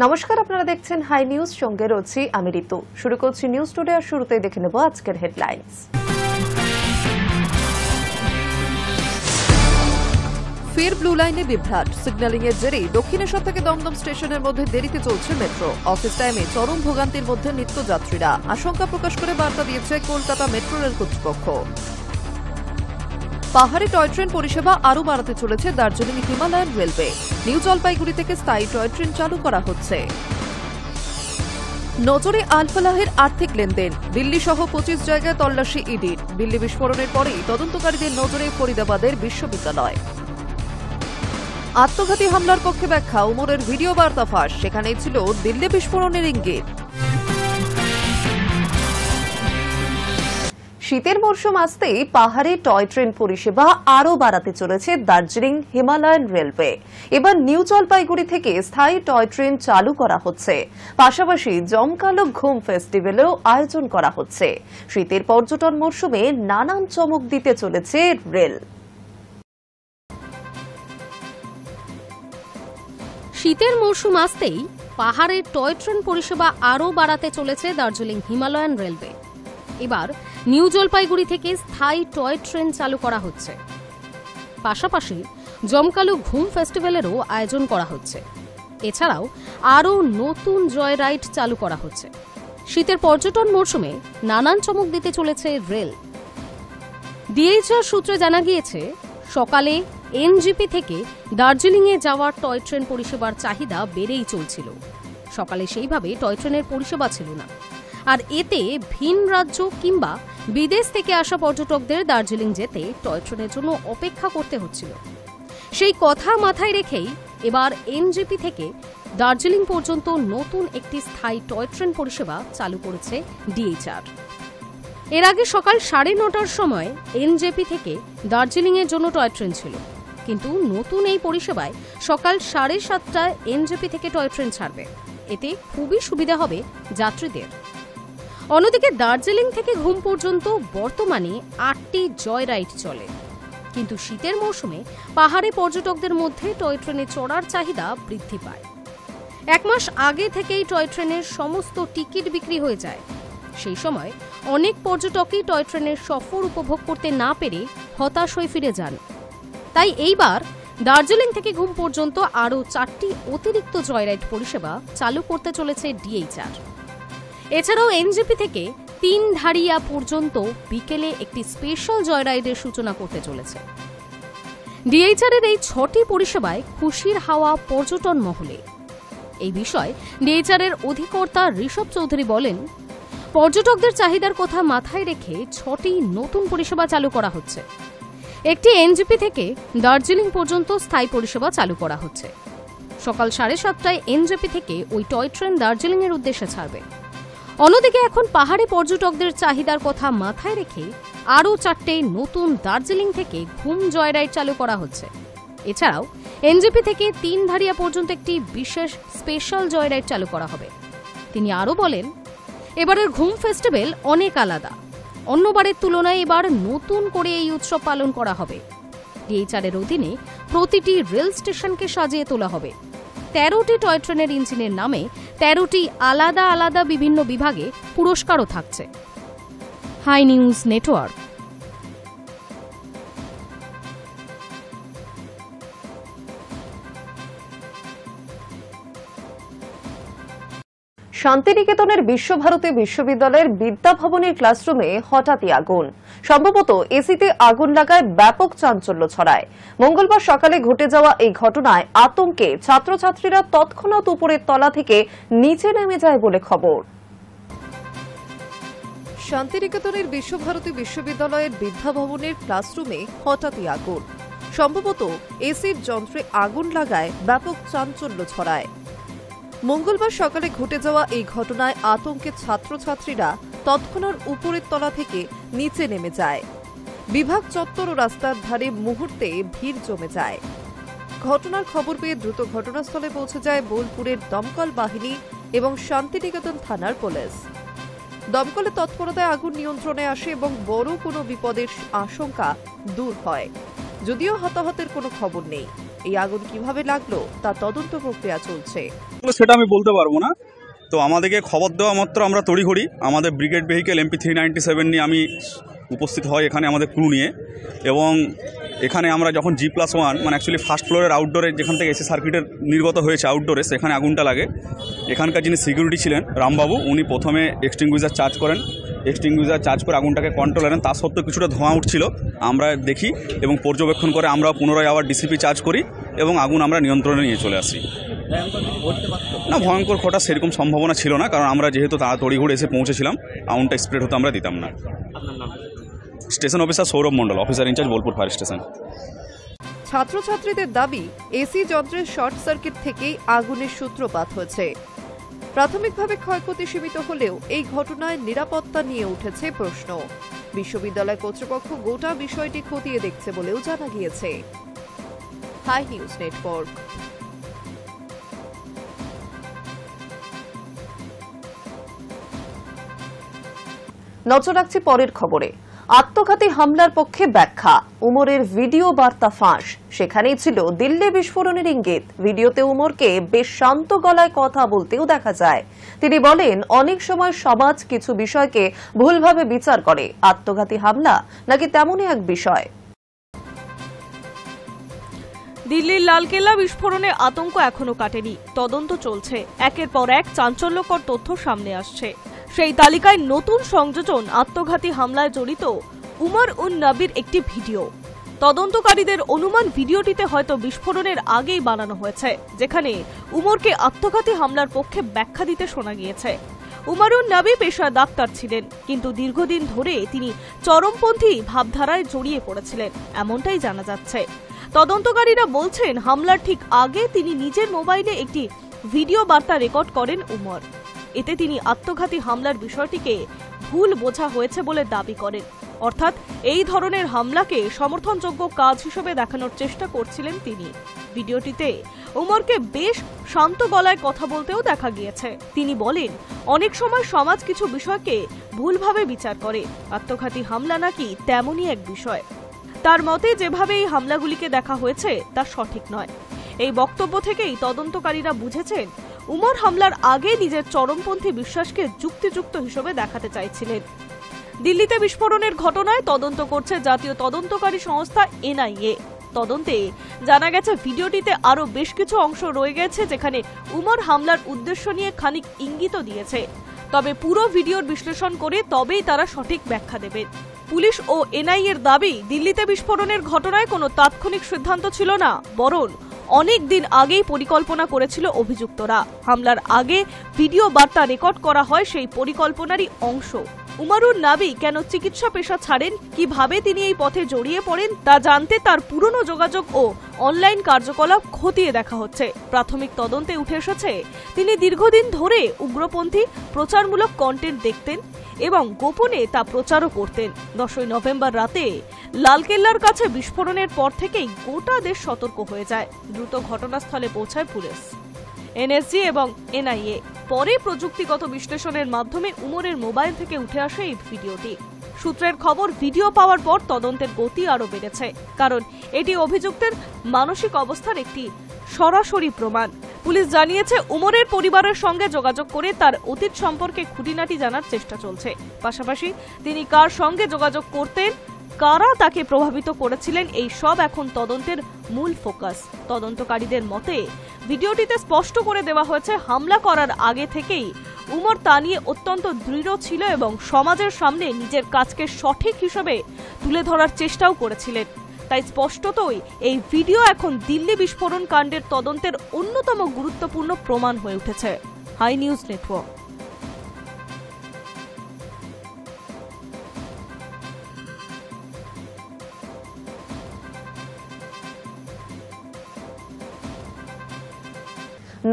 নমস্কার, আপনারা দেখছেন হাই নিউজ, সঙ্গে রয়েছি আমি ঋতু। শুরু করছি নিউজ টুডে, আর শুরুতেই দেখে নেব আজকের হেডলাইন্স। ফের ব্লু লাইনে বিভ্রাট, সিগন্যালিং এর জেরেই দক্ষিণেশ্বর থেকে দমদম স্টেশনের মধ্যে দেরিতে চলছে মেট্রো। অফিস টাইমে চরম ভোগান্তির মধ্যে নিত্যযাত্রীরা। আশঙ্কা প্রকাশ করে বার্তা দিয়েছে কলকাতা মেট্রো রেল কর্তৃপক্ষ। পাহাড়ে টয় ট্রেন পরিষেবা আরও বাড়াতে চলেছে Darjeeling Himalayan railway. New Jalpaiguri থেকে স্থায়ী টয় ট্রেন চালু করা হচ্ছে। নজরে আলফালাহের আর্থিক লেনদেন, দিল্লি সহ 25 জায়গায় তল্লাশি ইডির। দিল্লি বিস্ফোরণের পরেই তদন্তকারীদের নজরে ফরিদাবাদের বিশ্ববিদ্যালয়। আত্মঘাতী হামলার পক্ষে ব্যাখ্যা, উমরের ভিডিও বার্তা ফাঁস, সেখানেই ছিল দিল্লি বিস্ফোরণের ইঙ্গিত। শীতের মরশুম আসতেই পাহাড়ে টয় ট্রেন পরিষেবা আরও বাড়াতে চলেছে দার্জিলিং হিমালয়ান রেলওয়ে। এবার নিউ জলপাইগুড়ি থেকে স্থায়ী টয় ট্রেন চালু করা হচ্ছে। পাশাপাশি জমকালো ঘুম ফেস্টিভ্যালেও আয়োজন করা হচ্ছে। শীতের পর্যটন মরশুমে নানান চমক দিতে চলেছে রেল। শীতের মরশুম আসতেই পাহাড়ে টয় ট্রেন পরিষেবা আরও বাড়াতে চলেছে দার্জিলিং হিমালয়ান রেলওয়ে। এবার নিউ জলপাইগুড়ি থেকে স্থায়ী টয় ট্রেন চালু করা হচ্ছে। পাশাপাশি জমকালো ঘুম ফেস্টিভ্যালেরও আয়োজন করা হচ্ছে। এছাড়াও আরও নতুন জয় রাইড চালু করা হচ্ছে। শীতের পর্যটন মরশুমে নানান চমক দিতে চলেছে রেল। ডিএইচআর সূত্রে জানা গিয়েছে, সকালে এনজিপি থেকে দার্জিলিংয়ে যাওয়ার টয় ট্রেন পরিষেবার চাহিদা বেড়েই চলছিল। সকালে সেইভাবে টয় ট্রেনের পরিষেবা ছিল না, আর এতে ভিন রাজ্য কিংবা বিদেশ থেকে আসা পর্যটকদের দার্জিলিং যেতে টয় ট্রেনের জন্য অপেক্ষা করতে হচ্ছিল। সেই কথা মাথায় রেখেই এবার এনজিপি থেকে দার্জিলিং পর্যন্ত নতুন একটি স্থায়ী টয় ট্রেন পরিষেবা চালু করেছে ডিএইচআর। এর আগে সকাল 9:30টার সময় এনজেপি থেকে দার্জিলিংয়ের জন্য টয় ট্রেন ছিল, কিন্তু নতুন এই পরিষেবায় সকাল 7:30টায় এনজেপি থেকে টয় ট্রেন ছাড়বে। এতে খুবই সুবিধা হবে যাত্রীদের। অন্যদিকে দার্জিলিং থেকে ঘুম পর্যন্ত বর্তমানে 8টি জয় রাইড চলে, কিন্তু শীতের মৌসুমে পাহাড়ি পর্যটকদের মধ্যে টয় ট্রেনে চড়ার চাহিদা বৃদ্ধি পায়। 1 মাস আগে থেকেই টয় ট্রেনের সমস্ত টিকিট বিক্রি হয়ে যায়। সেই সময় অনেক পর্যটকই টয় ট্রেনের সফর উপভোগ করতে না পেরে হতাশ হয়ে ফিরে যান। তাই এইবার দার্জিলিং থেকে ঘুম পর্যন্ত আরও 4টি অতিরিক্ত জয় রাইড পরিষেবা চালু করতে চলেছে ডিএইচআর। এছাড়াও এনজিপি থেকে 3 ধারিয়া পর্যন্ত বিকেলে একটি স্পেশাল জয় রাইডের সূচনা করতে চলেছে। ডিএইচআরের এই 6টি পরিষেবায় খুশির হাওয়া পর্যটন মহলে। এই বিষয়ে ডিএইচআরের অধিকর্তা ঋষভ চৌধুরী বলেন, পর্যটকদের চাহিদার কথা মাথায় রেখে 6টি নতুন পরিষেবা চালু করা হচ্ছে। একটি এনজিপি থেকে দার্জিলিং পর্যন্ত স্থায়ী পরিষেবা চালু করা হচ্ছে। সকাল 7:30টায় এনজিপি থেকে ওই টয় ট্রেন দার্জিলিংয়ের উদ্দেশ্যে ছাড়বে। অন্যদিকে এখন পাহাড়ি পর্যটকদের চাহিদার কথা মাথায় রেখে আরও 4টে নতুন দার্জিলিং থেকে ঘুম জয় রাইড চালু করা হচ্ছে। এছাড়াও এনজিপি থেকে 3 ধারিয়া পর্যন্ত একটি বিশেষ স্পেশাল জয় রাইড চালু করা হবে। তিনি আরও বলেন, এবারের ঘুম ফেস্টিভ্যাল অনেক আলাদা। অন্যবারের তুলনায় এবার নতুন করে এই উৎসব পালন করা হবে। ডিএইচআরের অধীনে প্রতিটি রেল স্টেশনকে সাজিয়ে তোলা হবে। 13টি টয় ট্রেনের ইঞ্জিনের নামে 13টি আলাদা আলাদা বিভিন্ন বিভাগে পুরস্কারও থাকছে। Hi news Network. শান্তিনিকেতনের বিশ্বভারতী বিশ্ববিদ্যালয়ের বিদ্যাভবনের ক্লাসরুমে হঠাৎই আগুন। সম্ভবত এসিতে আগুন লাগায় ব্যাপক চাঞ্চল্য ছড়ায়। মঙ্গলবার সকালে ঘটে যাওয়া এই ঘটনায় আতঙ্কে ছাত্রছাত্রীরা তৎক্ষণাৎ উপরের তলা থেকে নিচে নেমে যায় বলে খবর। শান্তিনিকেতনের বিশ্বভারতী বিশ্ববিদ্যালয়ের বিদ্যাভবনের ক্লাসরুমে হঠাৎই আগুন। সম্ভবত এসির যন্ত্রে আগুন লাগায় ব্যাপক চাঞ্চল্য ছড়ায়। মঙ্গলবার সকালে ঘটে যাওয়া এই ঘটনায় আতঙ্কে ছাত্রছাত্রীরা তৎক্ষণাৎ উপরের তলা থেকে নিচে নেমে যায়। বিভাগ চত্বর ও রাস্তার ধারে মুহূর্তে ভিড় জমে যায়। ঘটনার খবর পেয়ে দ্রুত ঘটনাস্থলে পৌঁছে যায় বোলপুরের দমকল বাহিনী এবং শান্তিনিকেতন থানার পুলিশ। দমকলের তৎপরতায় আগুন নিয়ন্ত্রণে আসে এবং বড় কোনো বিপদের আশঙ্কা দূর হয়। যদিও হতাহতের কোনো খবর নেই। এই আগুন কিভাবে লাগলো তা তদন্ত প্রক্রিয়া চলছে। সেটা আমি বলতে পারবো না। তো আমাদেরকে খবর দেওয়া মাত্র আমরা তড়িঘড়ি আমাদের ব্রিগেড ভেহিকেল MP 397 নিয়ে আমি উপস্থিত হয় এখানে আমাদের ক্রু নিয়ে, এবং এখানে আমরা যখন G+1 মানে অ্যাকচুয়ালি ফার্স্ট ফ্লোরের আউটডোরে যেখান থেকে এসি সার্কিটের নির্গত হয়েছে আউটডোরে, সেখানে আগুনটা লাগে। এখানকার যিনি সিকিউরিটি ছিলেন রামবাবু, উনি প্রথমে এক্সটিংগুইজার চার্জ করেন, এক্সটিংগুইজার চার্জ করে আগুনটাকে কন্ট্রোল আনেন। তা সত্ত্বেও কিছুটা ধোঁয়া উঠছিল, আমরা দেখি এবং পর্যবেক্ষণ করে আমরা পুনরায় আবার DCP চার্জ করি এবং আগুন আমরা নিয়ন্ত্রণে নিয়ে চলে আসি। না, ভয়ঙ্কর ঘটার সেরকম সম্ভাবনা ছিল না, কারণ আমরা যেহেতু তাড়াতাড়ি ঘুরে এসে পৌঁছেছিলাম, আগুনটা স্প্রেড হতে আমরা দিতাম না। Station officer Sourav Mondal, officer in-charge Bolpur fire station. ছাত্রছাত্রীদের দাবি এসি যন্ত্রের শর্ট সার্কিট থেকেই আগুনের সূত্রপাত হয়েছে। প্রাথমিকভাবে ক্ষয়ক্ষতি সীমিত হলেও এই ঘটনায় নিরাপত্তা নিয়ে উঠেছে প্রশ্ন। বিশ্ববিদ্যালয় কর্তৃপক্ষ গোটা বিষয়টি খতিয়ে দেখছে বলেও জানা গিয়েছে। Hi news Network. নজর রাখছি পরের খবরে। আত্মঘাতী হামলার পক্ষে ব্যাখ্যা, উমরের ভিডিও বার্তা ফাঁস। সেখানেই ছিল দিল্লি বিস্ফোরণের ইঙ্গিত। ভিডিওতে উমরকে বেশ শান্ত গলায় কথা বলতেও দেখা যায়। তিনি বলেন, অনেক সময় সমাজ কিছু বিষয়কে ভুলভাবে বিচার করে। আত্মঘাতী হামলা নাকি তেমনই এক বিষয়। দিল্লির লালকেল্লা বিস্ফোরণে আতঙ্ক এখনো কাটেনি, তদন্ত চলছে। একের পর এক চাঞ্চল্যকর তথ্য সামনে আসছে। সেই তালিকায় নতুন সংযোজন আত্মঘাতী হামলায় জড়িত উমর উন নবীর একটি ভিডিও। তদন্তকারীদের অনুমান ভিডিওটিতে হয়তো বিস্ফোরণের আগেই বানানো হয়েছে, যেখানে উমরকে আত্মঘাতী হামলার পক্ষে ব্যাখ্যা দিতে শোনা গিয়েছে। উমর উন নবী পেশায় ডাক্তার ছিলেন, কিন্তু দীর্ঘদিন ধরে তিনি চরমপন্থী ভাবধারায় জড়িয়ে পড়েছিলেন, এমনটাই জানা যাচ্ছে। তদন্তকারীরা বলছেন, হামলার ঠিক আগে তিনি নিজের মোবাইলে একটি ভিডিও বার্তা রেকর্ড করেন উমর। এতে তিনি আত্মঘাতী হামলার বিষয়টিকে ভুল বোঝা হয়েছে বলে দাবি করেন। অর্থাৎ এই ধরনের হামলাকে সমর্থনযোগ্য কাজ হিসেবে দেখানোর চেষ্টা করছিলেন তিনি। ভিডিওটিতে উমরকে বেশ শান্ত গলায় কথা বলতেও দেখা গিয়েছে। তিনি বলেন, অনেক সময় সমাজ কিছু বিষয়কে ভুলভাবে বিচার করে। আত্মঘাতী হামলা নাকি তেমনই এক বিষয়। তার মতে যেভাবে এই হামলাগুলিকে দেখা হয়েছে তা সঠিক নয়। এই বক্তব্য থেকেই তদন্তকারীরা বুঝেছেন, উমর হামলার আগে নিজের চরমপন্থী বিশ্বাসকে যুক্তিযুক্ত হিসেবে দেখাতে চাইছিলেন। দিল্লিতে বিস্ফোরণের ঘটনায় তদন্ত করছে জাতীয় তদন্তকারী সংস্থা NIA। তদন্তে জানা গেছে, ভিডিওটিতে আরও বেশ কিছু অংশ রয়ে গেছে যেখানে উমর হামলার উদ্দেশ্য নিয়ে খানিক ইঙ্গিত দিয়েছে। তবে পুরো ভিডিওর বিশ্লেষণ করে তবেই তারা সঠিক ব্যাখ্যা দেবেন। পুলিশ ও NIA-র দাবি, দিল্লিতে বিস্ফোরণের ঘটনায় কোনো তাৎক্ষণিক সিদ্ধান্ত ছিল না, বরং অনেক দিন আগেই পরিকল্পনা করেছিল অভিযুক্তরা। হামলার আগে ভিডিও বার্তা রেকর্ড করা হয় সেই পরিকল্পনারই অংশ। উমর উন নবী কেন চিকিৎসা পেশা ছাড়েন, কিভাবে তিনি এই পথে জড়িয়ে পড়েন তা জানতে তার পুরনো যোগাযোগ ও অনলাইন কার্যকলাপ খতিয়ে দেখা হচ্ছে। প্রাথমিক তদন্তে উঠে এসেছে, তিনি দীর্ঘদিন ধরে উগ্রপন্থী প্রচারমূলক কন্টেন্ট দেখতেন এবং গোপনে তা প্রচারও করতেন। 10ই নভেম্বর রাতে লালকেল্লার কাছে বিস্ফোরণের পর থেকেই গোটা দেশ সতর্ক হয়ে যায়। দ্রুত ঘটনাস্থলে পৌঁছায় পুলিশ, NSG এবং NIA। পরে প্রযুক্তিগত বিশ্লেষণের মাধ্যমে উমরের মোবাইল থেকে উঠে আসে এই ভিডিওটি। সূত্রের খবর, ভিডিও পাওয়ার পর তদন্তের গতি আরও বেড়েছে, কারণ এটি অভিযুক্তের মানসিক অবস্থার একটি সরাসরি প্রমাণ। পুলিশ জানিয়েছে, উমরের পরিবারের সঙ্গে যোগাযোগ করে তার অতীত সম্পর্কে খুঁটিনাটি জানার চেষ্টা চলছে। পাশাপাশি তিনি কার সঙ্গে যোগাযোগ করতেন, কারা তাকে প্রভাবিত করেছিলেন, এই সব এখন তদন্তের মূল ফোকাস। তদন্তকারীদের মতে, ভিডিওটিতে স্পষ্ট করে দেওয়া হয়েছে, হামলা করার আগে থেকেই উমর তা নিয়ে অত্যন্ত দৃঢ় ছিল এবং সমাজের সামনে নিজের কাজকে সঠিক হিসেবে তুলে ধরার চেষ্টাও করেছিলেন। তাই স্পষ্টতই এই ভিডিও এখন দিল্লি বিস্ফোরণ কাণ্ডের তদন্তের অন্যতম গুরুত্বপূর্ণ প্রমাণ হয়ে উঠেছে। Hi news Network.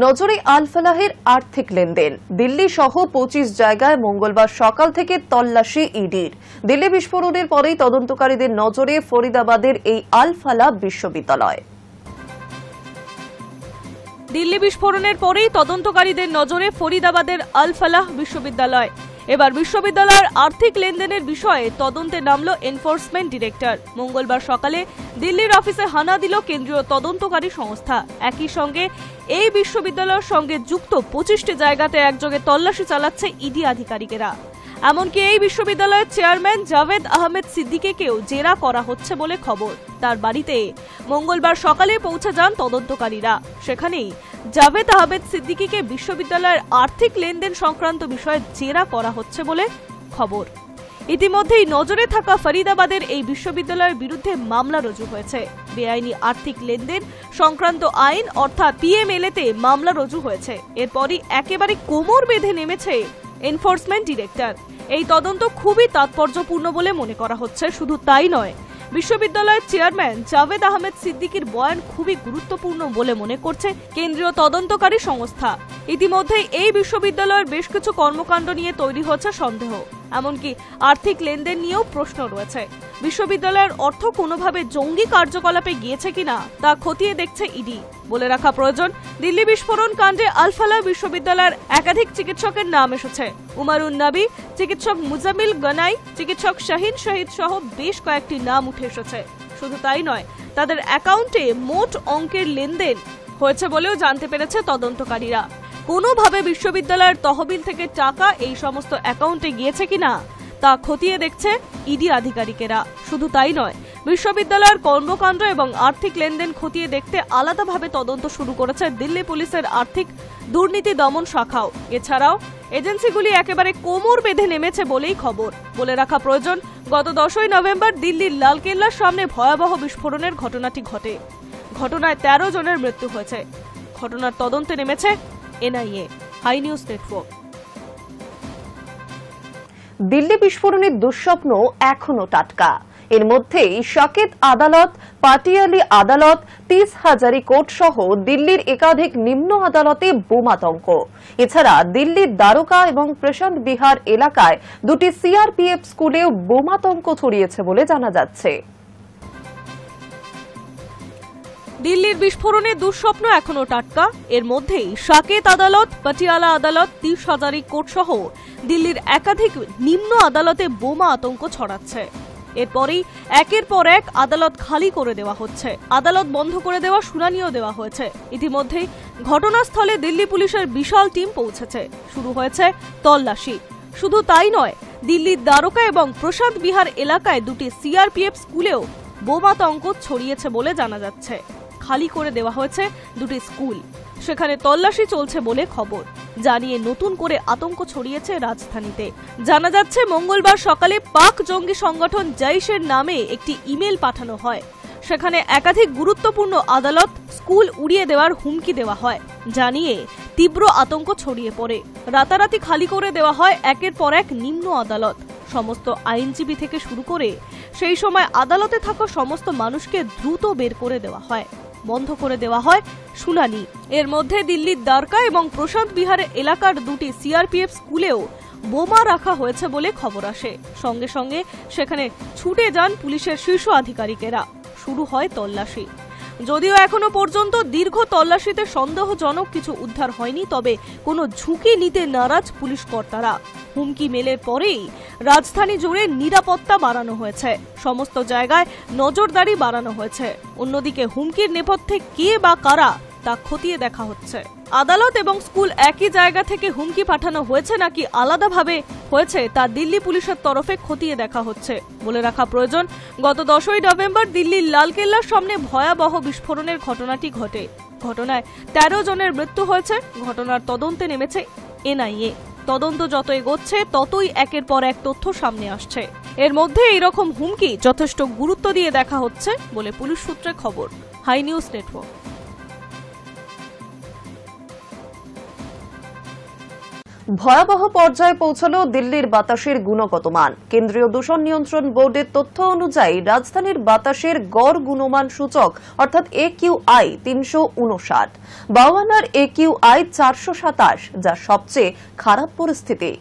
নজরে আল ফালাহের আর্থিক লেনদেন। দিল্লি সহ 25 জায়গায় মঙ্গলবার সকাল থেকে তল্লাশি ইডির। দিল্লি বিস্ফোরণের পরেই তদন্তকারীদের নজরে ফরিদাবাদের এই আল ফালাহ বিশ্ববিদ্যালয়। দিল্লি বিস্ফোরণের পরেই তদন্তকারীদের নজরে ফরিদাবাদের আল ফালাহ বিশ্ববিদ্যালয়। এবার বিশ্ববিদ্যালয়ের আর্থিক লেনদেনের বিষয়ে তদন্তে নামল এনফোর্সমেন্ট ডিরেক্টর। মঙ্গলবার সকালে দিল্লির অফিসে হানা দিল কেন্দ্রীয় তদন্তকারী সংস্থা। একই সঙ্গে এই বিশ্ববিদ্যালয়ের সঙ্গে যুক্ত 25টি জায়গাতে একযোগে তল্লাশি চালাচ্ছে ইডি আধিকারিকেরা। এমনকি এই বিশ্ববিদ্যালয়ের চেয়ারম্যান জাভেদ আহমেদ সিদ্দিকীকেও জেরা করা হচ্ছে বলে খবর। তার বাড়িতে মঙ্গলবার সকালে পৌঁছে যান তদন্তকারীরা। সেখানেই জাভেদ আহমেদ সিদ্দিকীকে বিশ্ববিদ্যালয়ের আর্থিক লেনদেন সংক্রান্ত বিষয়ে জেরা করা হচ্ছে বলে খবর। ইতিমধ্যেই নজরে থাকা ফরিদাবাদের এই বিশ্ববিদ্যালয়ের বিরুদ্ধে মামলা রুজু হয়েছে। বেআইনি আর্থিক লেনদেন সংক্রান্ত আইন অর্থাৎ পিএমএলএতে মামলা রুজু হয়েছে। এরপরই একেবারে কোমর বেঁধে নেমেছে এনফোর্সমেন্ট ডিরেক্টর। এই তদন্ত খুবই তাৎপর্যপূর্ণ বলে মনে করা হচ্ছে। শুধু তাই নয়, বিশ্ববিদ্যালয়ের চেয়ারম্যান জাভেদ আহমেদ সিদ্দিকীর বয়ান খুবই গুরুত্বপূর্ণ বলে মনে করছে কেন্দ্রীয় তদন্তকারী সংস্থা। ইতিমধ্যে এই বিশ্ববিদ্যালয়ের বেশ কিছু কর্মকাণ্ড নিয়ে তৈরি হচ্ছে সন্দেহ, এমনকি আর্থিক লেনদেন নিয়েও প্রশ্ন রয়েছে। বিশ্ববিদ্যালয়ের অর্থ কোনোভাবে জঙ্গি কার্যকলাপে গিয়েছে কিনা তা খতিয়ে দেখছে ইডি। বলে রাখা প্রয়োজন, দিল্লি বিস্ফোরণ কাণ্ডে আল-ফালাহ বিশ্ববিদ্যালয়ের একাধিক চিকিৎসকের নাম এসেছে। উমারুন নবী, চিকিৎসক মুজামিল গনাই, চিকিৎসক শাহিন শহীদ সহ বেশ কয়েকটি নাম উঠে এসেছে। শুধু তাই নয়, তাদের অ্যাকাউন্টে মোট অঙ্কের লেনদেন হয়েছে বলেও জানতে পেরেছে তদন্তকারীরা। কোনোভাবে বিশ্ববিদ্যালয়ের তহবিল থেকে টাকা এই সমস্ত অ্যাকাউন্টে গিয়েছে কিনা তা খতিয়ে দেখছে ইডি আধিকারিকেরা। শুধু তাই নয়, বিশ্ববিদ্যালয়ের কর্মকাণ্ড এবং আর্থিক লেনদেন খতিয়ে দেখতে আলাদাভাবে তদন্ত শুরু করেছে দিল্লি পুলিশের আর্থিক দুর্নীতি দমন শাখাও। এছাড়াও এজেন্সিগুলি একেবারে কোমর বেঁধে নেমেছে বলেই খবর। বলে রাখা প্রয়োজন, গত 10ই নভেম্বর দিল্লির লালকেল্লার সামনে ভয়াবহ বিস্ফোরণের ঘটনাটি ঘটে। ঘটনায় 13 জনের মৃত্যু হয়েছে। ঘটনার তদন্তে নেমেছে NIA. Hi news Network. Delhi বিস্ফোরণের দুঃস্বপ্ন এখনো টাটকা। এর মধ্যেই সাকেত আদালত, পাটিয়ালি আদালত, 30 হাজারি কোর্ট সহ দিল্লির একাধিক নিম্ন আদালতে বোমাতঙ্ক। এছাড়া দিল্লির দ্বারকা এবং প্রশান্ত বিহার এলাকায় দুটি সিআরপিএফ স্কুলেও বোমাতঙ্ক ছড়িয়েছে বলে জানা যাচ্ছে। দিল্লির বিস্ফোরণের দুঃস্বপ্ন এখনো টাটকা। এর মধ্যেই সাকেত আদালত, পাটিয়ালা আদালত, 30 হাজারি কোর্ট সহ দিল্লির একাধিক নিম্ন আদালতে বোমা আতঙ্ক ছড়াচ্ছে। এরপরেই একের পর এক আদালত খালি করে দেওয়া হচ্ছে, আদালত বন্ধ করে দেওয়া শুনানিও দেওয়া হয়েছে। ইতিমধ্যেই ঘটনাস্থলে দিল্লি পুলিশের বিশাল টিম পৌঁছেছে। শুরু হয়েছে তল্লাশি। শুধু তাই নয়, দিল্লির দ্বারকা এবং প্রশান্ত বিহার এলাকায় দুটি সিআরপিএফ স্কুলেও বোমাতঙ্ক ছড়িয়েছে বলে জানা যাচ্ছে। খালি করে দেওয়া হয়েছে দুটি স্কুল, সেখানে তল্লাশি চলছে বলে খবর। জানিয়ে নতুন করে আতঙ্ক ছড়িয়েছে রাজধানীতে। জানা যাচ্ছে, মঙ্গলবার সকালে পাক জঙ্গি সংগঠন জৈশের নামে একটি ইমেল পাঠানো হয়। সেখানে একাধিক গুরুত্বপূর্ণ আদালত, স্কুল উড়িয়ে দেওয়ার হুমকি দেওয়া হয়। জানিয়ে তীব্র আতঙ্ক ছড়িয়ে পড়ে। রাতারাতি খালি করে দেওয়া হয় একের পর এক নিম্ন আদালত। সমস্ত আইনজীবী থেকে শুরু করে সেই সময় আদালতে থাকা সমস্ত মানুষকে দ্রুত বের করে দেওয়া হয়, বন্ধ করে দেওয়া হয় শুনানি। এর মধ্যে দিল্লির দ্বারকা এবং প্রশান্ত বিহার এলাকার দুটি সিআরপিএফ স্কুলেও বোমা রাখা হয়েছে বলে খবর আসে। সঙ্গে সঙ্গে সেখানে ছুটে যান পুলিশের শীর্ষ আধিকারিকেরা। শুরু হয় তল্লাশি। যদিও এখনো পর্যন্ত দীর্ঘ তল্লাশিতে সন্দেহজনক কিছু উদ্ধার হয়নি, তবে কোনো ঝুঁকি নিতে নারাজ পুলিশ কর্তারা। হুমকি মেলের পরেই রাজধানী জুড়ে নিরাপত্তা বাড়ানো হয়েছে, সমস্ত জায়গায় নজরদারি বাড়ানো হয়েছে। অন্যদিকে হুমকির নেপথ্যে কে বা কারা তা খতিয়ে দেখা হচ্ছে। আদালত এবং স্কুল একই জায়গা থেকে হুমকি পাঠানো হয়েছে নাকি আলাদাভাবে হয়েছে তা দিল্লি পুলিশের তরফে খতিয়ে দেখা হচ্ছে। বলে রাখা প্রয়োজন, গত 10ই নভেম্বর দিল্লির লালকেল্লার সামনে ভয়াবহ বিস্ফোরণের ঘটনাটি ঘটে। ঘটনায় 13 জনের মৃত্যু হয়েছে। ঘটনার তদন্তে নেমেছে এনআইএ। তদন্ত যত এগোচ্ছে ততই একের পর এক তথ্য সামনে আসছে। এর মধ্যে এইরকম হুমকি যথেষ্ট গুরুত্ব দিয়ে দেখা হচ্ছে বলে পুলিশ সূত্রে খবর। Hi news Network. ভয়াবহ পর্যায়ে পৌঁছালো দিল্লির বাতাসের গুণগত মান। কেন্দ্রীয় দূষণ নিয়ন্ত্রণ বোর্ডের তথ্য অনুযায়ী রাজধানীর বাতাসের গড় গুণমান সূচক অর্থাৎ AQI 359, বাওয়ানার AQI 427, যা সবচেয়ে খারাপ পরিস্থিতি।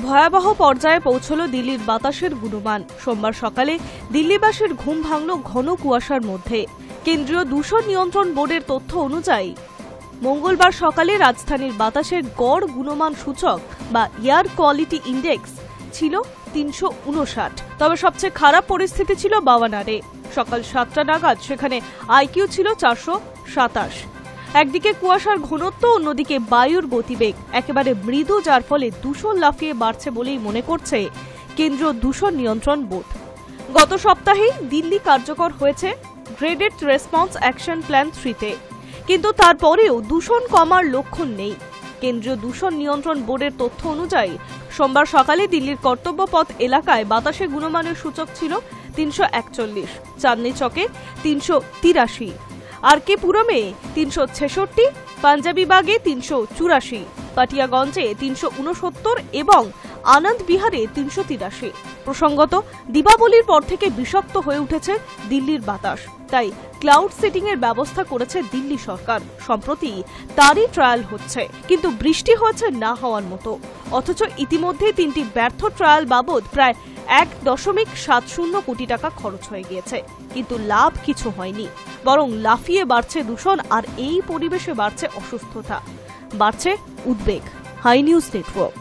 ভয়াবহ পর্যায়ে পৌঁছল দিল্লির বাতাসের গুণমান। সোমবার সকালে দিল্লিবাসীর ঘুম ভাঙল ঘন কুয়াশার মধ্যে। কেন্দ্রীয় দূষণ নিয়ন্ত্রণ বোর্ডের তথ্য অনুযায়ী মঙ্গলবার সকালে রাজধানীর বাতাসের গড় গুণমান সূচক বা এয়ার কোয়ালিটি ইন্ডেক্স ছিল 359। তবে সবচেয়ে খারাপ পরিস্থিতি ছিল বাওয়ানারে। সকাল 7টা নাগাদ সেখানে আইকিউ ছিল 427। একদিকে কুয়াশার ঘনত্ব, অন্যদিকে বায়ুর গতিবেগ একেবারে মৃদু, যার ফলে দূষণ লাফিয়ে বাড়ছে বলেই মনে করছে কেন্দ্রীয় দূষণ নিয়ন্ত্রণ বোর্ড। গত সপ্তাহেই দিল্লি কার্যকর হয়েছে গ্রেডেড রেসপন্স অ্যাকশন প্ল্যান 3-তে, কিন্তু তারপরেও দূষণ কমার লক্ষণ নেই। কেন্দ্রীয় দূষণ নিয়ন্ত্রণ বোর্ডের তথ্য অনুযায়ী সোমবার সকালে দিল্লির কর্তব্যপথ এলাকায় বাতাসে গুণমানের সূচক ছিল 341, চাঁদনি চকে 383, আরকে পুরমে 366, পাঞ্জাবিবাগে 384, পাটিয়াগঞ্জে 369 এবং আনন্দ বিহারে 383। প্রসঙ্গত, দীপাবলির পর থেকে বিষাক্ত হয়ে উঠেছে দিল্লির বাতাস, তাই ক্লাউড সিটিং এর ব্যবস্থা করেছে দিল্লি সরকার। সম্প্রতি তারই ট্রায়াল হচ্ছে, কিন্তু বৃষ্টি হয়েছে না হওয়ার মতো। অথচ ইতিমধ্যে 3টি ব্যর্থ ট্রায়াল বাবদ প্রায় 1.70 কোটি টাকা খরচ হয়ে গিয়েছে, কিন্তু লাভ কিছু হয়নি, বরং লাফিয়ে বাড়ছে দূষণ, আর এই পরিবেশে বাড়ছে অসুস্থতা, বাড়ছে উদ্বেগ। Hi news network.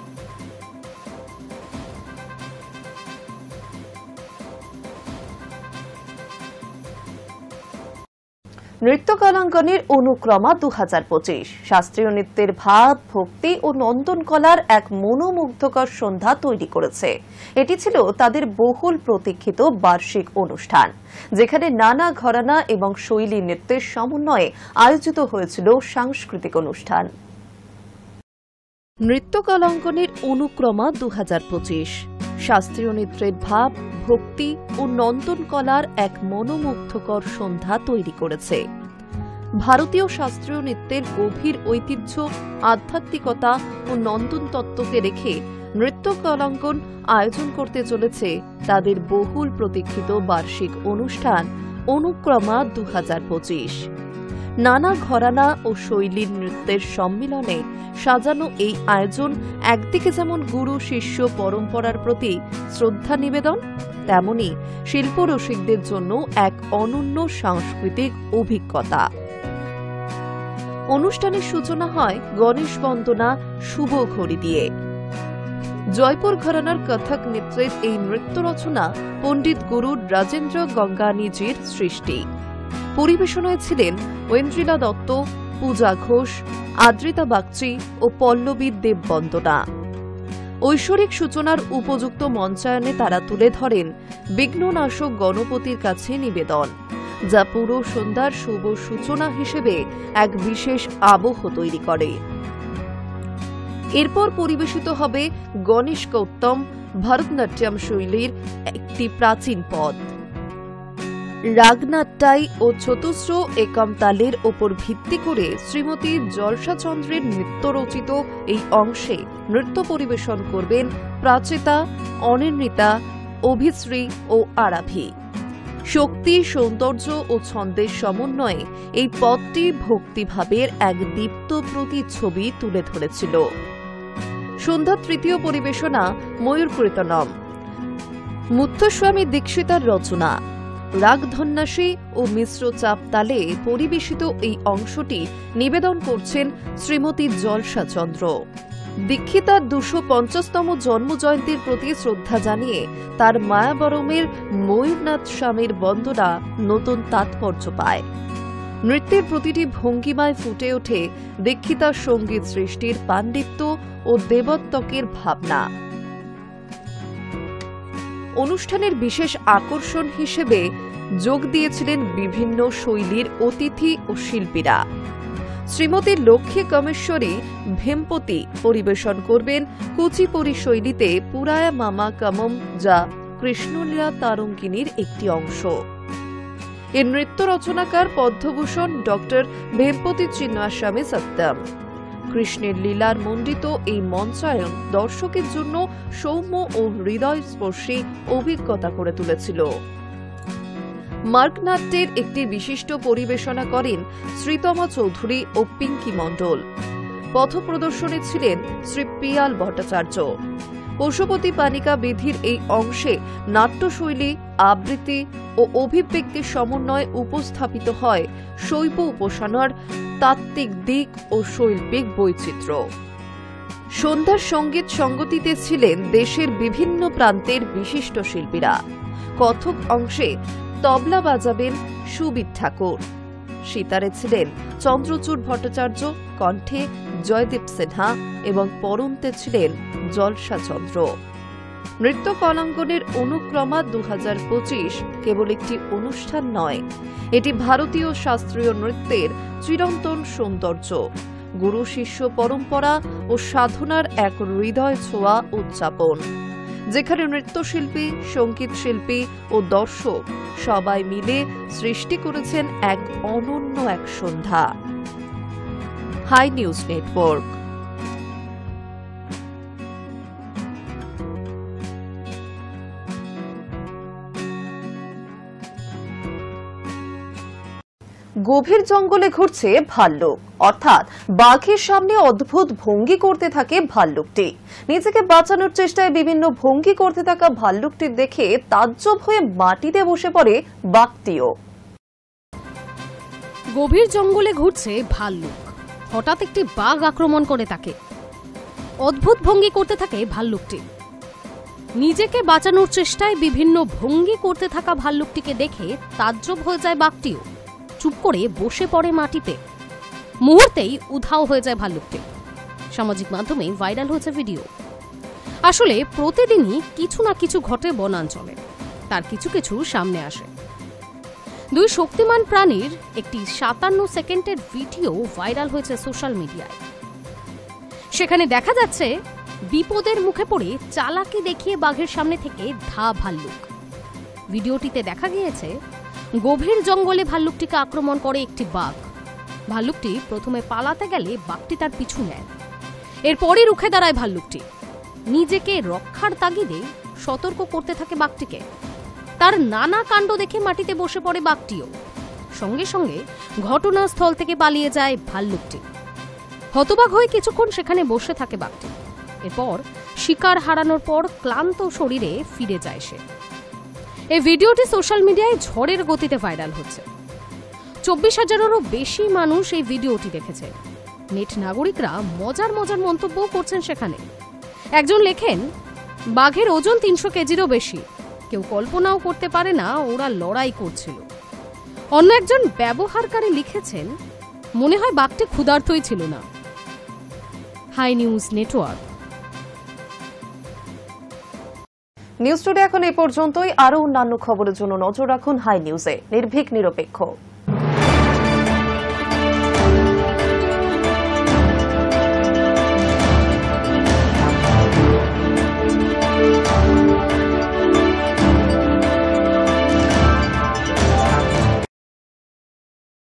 নৃত্যকলাঙ্গনের অনুক্রমা 2025 শাস্ত্রীয় নৃত্যের ভাব, ভক্তি ও নন্দনকলার এক মনোমুগ্ধকর সন্ধ্যা তৈরি করেছে। এটি ছিল তাদের বহুল প্রতীক্ষিত বার্ষিক অনুষ্ঠান, যেখানে নানা ঘরানা এবং শৈলী নৃত্যের সমন্বয়ে আয়োজিত হয়েছিল সাংস্কৃতিক অনুষ্ঠান। নৃত্যকলাঙ্গনের অনুক্রমা 2025 শাস্ত্রীয় নৃত্যের ভাব, ভক্তি ও নন্দনকলার এক মনোমুগ্ধকর সন্ধ্যা তৈরি করেছে। ভারতীয় শাস্ত্রীয় নৃত্যের গভীর ঐতিহ্য, আধ্যাত্মিকতা ও নন্দন তত্ত্বকে রেখে নৃত্যকলাঙ্গন আয়োজন করতে চলেছে তাদের বহুল প্রতীক্ষিত বার্ষিক অনুষ্ঠান অনুক্রমা 2025। নানা ঘরানা ও শৈলীর নৃত্যের সম্মিলনে সাজানো এই আয়োজন একদিকে যেমন গুরু শিষ্য পরম্পরার প্রতি শ্রদ্ধা নিবেদন, তেমনি শিল্পরসিকদের জন্য এক অনন্য সাংস্কৃতিক অভিজ্ঞতা। অনুষ্ঠানের সূচনা হয় গণেশ বন্দনা শুভ ঘড়ি দিয়ে। জয়পুর ঘরানার কথক নৃত্যের এই নৃত্য রচনা পণ্ডিত গুরু রাজেন্দ্র গঙ্গানীজির সৃষ্টি। পরিবেশনায় ছিলেন ঐন্দ্রিলা দত্ত, পূজা ঘোষ, আদ্রিতা বাগচি ও পল্লবী দেববন্দনা। ঐশ্বরিক সূচনার উপযুক্ত মঞ্চায়নে তারা তুলে ধরেন বিঘ্ননাশক গণপতির কাছে নিবেদন, যা পুরো সন্ধ্যার শুভ সূচনা হিসেবে এক বিশেষ আবহ তৈরি করে। এরপর পরিবেশিত হবে গণেশ গৌতম ভরতনাট্যম শৈলীর একটি প্রাচীন পদ। রাগনাট্যাই ও চতুস্র একম তালের ওপর ভিত্তি করে শ্রীমতী জলসাচন্দ্রের নৃত্য রচিত এই অংশে নৃত্য পরিবেশন করবেন প্রাচেতা, অনির্ণিতা, অভিশ্রী ও আরাভি। শক্তি, সৌন্দর্য ও ছন্দের সমন্বয়ে এই পদটি ভক্তিভাবের এক দীপ্ত প্রতিচ্ছবি তুলে ধরেছিল। সন্ধ্যা তৃতীয় পরিবেশনা ময়ূর কীর্তনম, মুথুস্বামী দীক্ষিতার রচনা। রাগধন্যাসী ও মিশ্র চাপ তালে পরিবেশিত এই অংশটি নিবেদন করছেন শ্রীমতী জলসাচন্দ্র। দীক্ষিতার 250তম জন্মজয়ন্তীর প্রতি শ্রদ্ধা জানিয়ে তার মায়াবরমের ময়ূরনাথ স্বামীর বন্দনা নতুন তাৎপর্য পায়। নৃত্যের প্রতিটি ভঙ্গিমায় ফুটে ওঠে দীক্ষিতার সঙ্গীত সৃষ্টির পাণ্ডিত্য ও দেবত্বকের ভাবনা। অনুষ্ঠানের বিশেষ আকর্ষণ হিসেবে যোগ দিয়েছিলেন বিভিন্ন শৈলীর অতিথি ও শিল্পীরা। শ্রীমতী লক্ষ্মী কমেশ্বরী ভেমপতি পরিবেশন করবেন কুচিপুড়ি শৈলীতে পুরায়া মামা কামম, যা কৃষ্ণলীলা তারঙ্গিনীর একটি অংশ। এর নৃত্য রচনাকার পদ্মভূষণ ডক্টর ভেমপতি চিন্নাস্বামী সত্যম। কৃষ্ণের লীলার মণ্ডিত এই মঞ্চায়ন দর্শকের জন্য সৌম্য ও হৃদয়স্পর্শী অভিজ্ঞতা করে তুলেছিল। মার্গনাট্যের একটি বিশিষ্ট পরিবেশনা করেন শ্রীতমা চৌধুরী ও পিঙ্কি মণ্ডল। পথপ্রদর্শনে ছিলেন শ্রী পিয়াল ভট্টাচার্য। পশুপতি পানিকা বিধির এই অংশে নাট্যশৈলী, আবৃত্তি ও অভিব্যক্তির সমন্বয়ে উপস্থাপিত হয় শৈব উপাসনার তাত্ত্বিক দিক ও শৈল্পিক বৈচিত্র্য। সন্ধ্যার সঙ্গীত সঙ্গতিতে ছিলেন দেশের বিভিন্ন প্রান্তের বিশিষ্ট শিল্পীরা। কথক অংশে তবলা বাজাবেন সুবীর ঠাকুর, সিতারে ছিলেন চন্দ্রচূড় ভট্টাচার্য, কণ্ঠে জয়দীপ সিনহা এবং পরন্তে ছিলেন জলসা চন্দ্র। নৃত্য কলাঙ্গনের অনুক্রমা 2025 কেবল একটি অনুষ্ঠান নয়, এটি ভারতীয় শাস্ত্রীয় নৃত্যের চিরন্তন সৌন্দর্য, গুরু শিষ্য পরম্পরা ও সাধনার এক হৃদয় ছোঁয়া উদযাপন, যেখানে নৃত্যশিল্পী, সঙ্গীত শিল্পী ও দর্শক সবাই মিলে সৃষ্টি করেছেন এক অনন্য এক সন্ধ্যা। High news network. গভীর জঙ্গলে ঘুরছে ভাল্লুক, অর্থাৎ বাঘের সামনে অদ্ভুত ভঙ্গি করতে থাকে ভাল্লুকটি। নিজেকে বাঁচানোর চেষ্টায় বিভিন্ন ভঙ্গি করতে থাকা ভাল্লুকটি দেখে তাজ্জব হয়ে মাটিতে বসে পড়ে বাঘটিও। গভীর জঙ্গলে ঘুরছে ভাল্লুক, হঠাৎ একটি বাঘ আক্রমণ করে তাকে। অদ্ভুত ভঙ্গি করতে থাকে ভাল্লুকটি। নিজেকে বাঁচানোর চেষ্টায় বিভিন্ন ভঙ্গি করতে থাকা ভাল্লুকটিকে দেখে তাজ্জব হয়ে যায় বাঘটিও, চুপ করে বসে পড়ে মাটিতে। মুহূর্তেই উধাও হয়ে যায় ভাল্লুকটি। সামাজিক মাধ্যমে ভাইরাল হয়েছে ভিডিও। আসলে প্রতিদিনই কিছু না কিছু ঘটে বনাঞ্চলে, তার কিছু কিছু সামনে আসে। দুই শক্তিমান প্রাণীর একটি 57 সেকেন্ডের ভিডিও ভাইরাল হয়েছে সোশ্যাল মিডিয়ায়। সেখানে দেখা যাচ্ছে বিপদের মুখে পড়ে চালাকি দেখিয়ে বাঘের সামনে থেকে ভাল্লুক। ভিডিওটিতে দেখা গিয়েছে গভীর জঙ্গলে ভাল্লুকটিকে আক্রমণ করে একটি বাঘ। ভাল্লুকটি প্রথমে পালাতে গেলে বাঘটি তার পিছু নেয়। এরপরই রুখে দাঁড়ায় ভাল্লুকটি। নিজেকে রক্ষার তাগিদে সতর্ক করতে থাকে বাঘটিকে। তার নানা কাণ্ড দেখে মাটিতে বসে পড়ে বাঘটিও। সঙ্গে সঙ্গে ঘটনাস্থল থেকে পালিয়ে যায় ভাল্লুকটি। হতবাক হয়ে কিছুক্ষণ সেখানে বসে থাকে বাঘটি। এরপর শিকার হারানোর পর ক্লান্ত শরীরে ফিরে যায় সে। এই ভিডিওটি সোশ্যাল মিডিয়ায় ঝড়ের গতিতে ভাইরাল হচ্ছে। 24,000-এরও বেশি মানুষ এই ভিডিওটি দেখেছেন। নেট নাগরিকরা মজার মজার মন্তব্য করছেন সেখানে। একজন লেখেন, বাঘের ওজন 300 কেজিরও বেশি, কেউ কল্পনাও করতে পারে না ওরা লড়াই করছিল। অন্য একজন ব্যবহারকারী লিখেছেন, মনে হয় বাঘটি ক্ষুধার্তই ছিল না। Hi news Network. News today এখন এই পর্যন্তই। আরও অন্যান্য খবরের জন্য নজর রাখুন হাই নিউজে। নির্ভীক, নিরপেক্ষ।